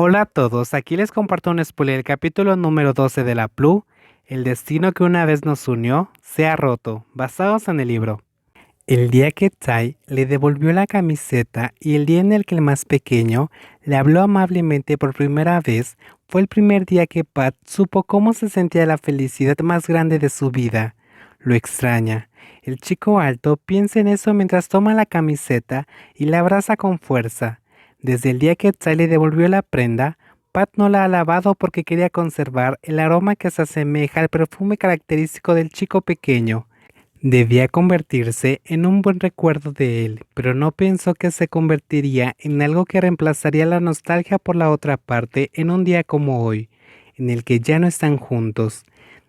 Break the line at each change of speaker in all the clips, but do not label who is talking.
Hola a todos, aquí les comparto un spoiler del capítulo número 12 de la Plu, El destino que una vez nos unió se ha roto, basados en el libro. El día que Tai le devolvió la camiseta y el día en el que el más pequeño le habló amablemente por primera vez fue el primer día que Pat supo cómo se sentía la felicidad más grande de su vida. Lo extraña. El chico alto piensa en eso mientras toma la camiseta y la abraza con fuerza. Desde el día que Tai le devolvió la prenda, Pat no la ha lavado porque quería conservar el aroma que se asemeja al perfume característico del chico pequeño. Debía convertirse en un buen recuerdo de él, pero no pensó que se convertiría en algo que reemplazaría la nostalgia por la otra parte en un día como hoy, en el que ya no están juntos.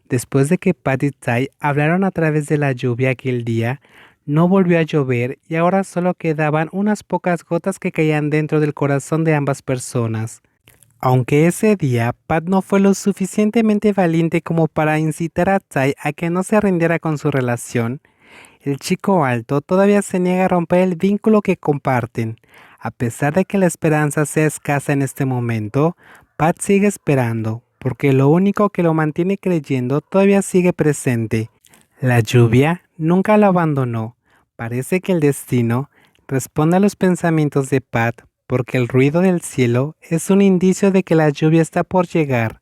Después de que Pat y Ty hablaron a través de la lluvia aquel día, no volvió a llover y ahora solo quedaban unas pocas gotas que caían dentro del corazón de ambas personas. Aunque ese día Pat no fue lo suficientemente valiente como para incitar a Tai a que no se rindiera con su relación, el chico alto todavía se niega a romper el vínculo que comparten. A pesar de que la esperanza sea escasa en este momento, Pat sigue esperando, porque lo único que lo mantiene creyendo todavía sigue presente. La lluvia nunca lo abandonó. Parece que el destino responde a los pensamientos de Pat porque el ruido del cielo es un indicio de que la lluvia está por llegar.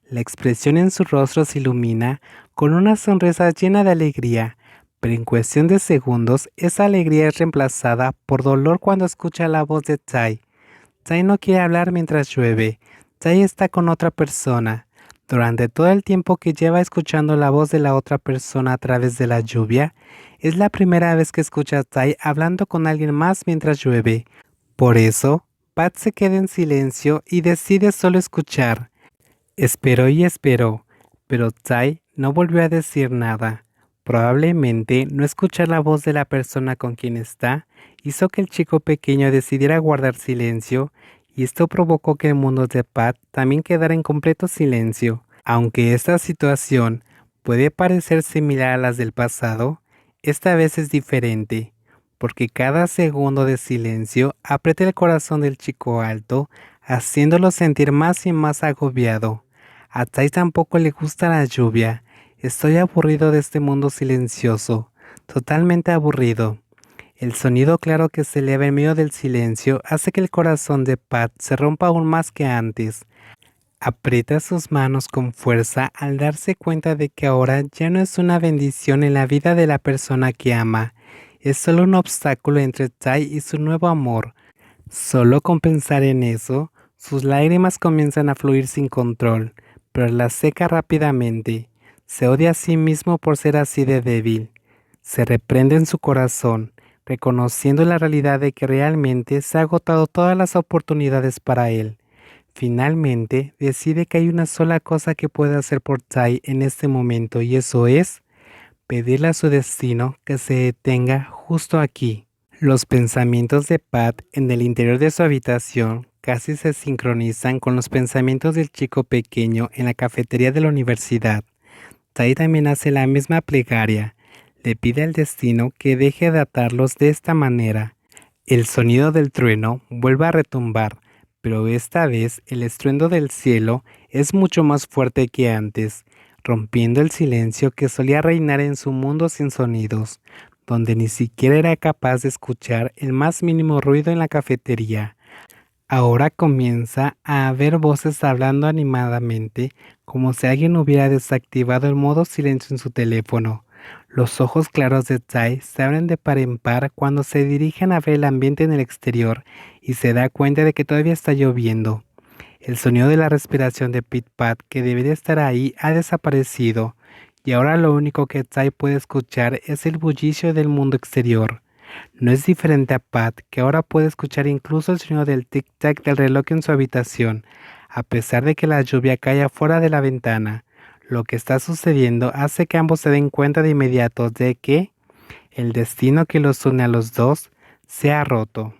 La expresión en su rostro se ilumina con una sonrisa llena de alegría, pero en cuestión de segundos esa alegría es reemplazada por dolor cuando escucha la voz de Tai. Tai no quiere hablar mientras llueve. Tai está con otra persona. Durante todo el tiempo que lleva escuchando la voz de la otra persona a través de la lluvia, es la primera vez que escucha a Tai hablando con alguien más mientras llueve. Por eso, Pat se queda en silencio y decide solo escuchar. Esperó y esperó, pero Tai no volvió a decir nada. Probablemente no escuchar la voz de la persona con quien está hizo que el chico pequeño decidiera guardar silencio y esto provocó que el mundo de Pat también quedara en completo silencio. Aunque esta situación puede parecer similar a las del pasado, esta vez es diferente, porque cada segundo de silencio aprieta el corazón del chico alto, haciéndolo sentir más y más agobiado. A Tai tampoco le gusta la lluvia. Estoy aburrido de este mundo silencioso, totalmente aburrido. El sonido claro que se eleva en medio del silencio hace que el corazón de Pat se rompa aún más que antes. Aprieta sus manos con fuerza al darse cuenta de que ahora ya no es una bendición en la vida de la persona que ama, es solo un obstáculo entre Tai y su nuevo amor. Solo con pensar en eso, sus lágrimas comienzan a fluir sin control, pero las seca rápidamente. Se odia a sí mismo por ser así de débil. Se reprende en su corazón, reconociendo la realidad de que realmente se ha agotado todas las oportunidades para él. Finalmente, decide que hay una sola cosa que puede hacer por Tai en este momento y eso es pedirle a su destino que se detenga justo aquí. Los pensamientos de Pat en el interior de su habitación casi se sincronizan con los pensamientos del chico pequeño en la cafetería de la universidad. Tai también hace la misma plegaria. Le pide al destino que deje de atarlos de esta manera. El sonido del trueno vuelve a retumbar, pero esta vez el estruendo del cielo es mucho más fuerte que antes, rompiendo el silencio que solía reinar en su mundo sin sonidos, donde ni siquiera era capaz de escuchar el más mínimo ruido en la cafetería. Ahora comienza a haber voces hablando animadamente, como si alguien hubiera desactivado el modo silencio en su teléfono. Los ojos claros de Tai se abren de par en par cuando se dirigen a ver el ambiente en el exterior y se da cuenta de que todavía está lloviendo. El sonido de la respiración de Pit Pat, que debería estar ahí, ha desaparecido, y ahora lo único que Tai puede escuchar es el bullicio del mundo exterior. No es diferente a Pat, que ahora puede escuchar incluso el sonido del tic-tac del reloj en su habitación, a pesar de que la lluvia cae afuera de la ventana. Lo que está sucediendo hace que ambos se den cuenta de inmediato de que el destino que los une a los dos se ha roto.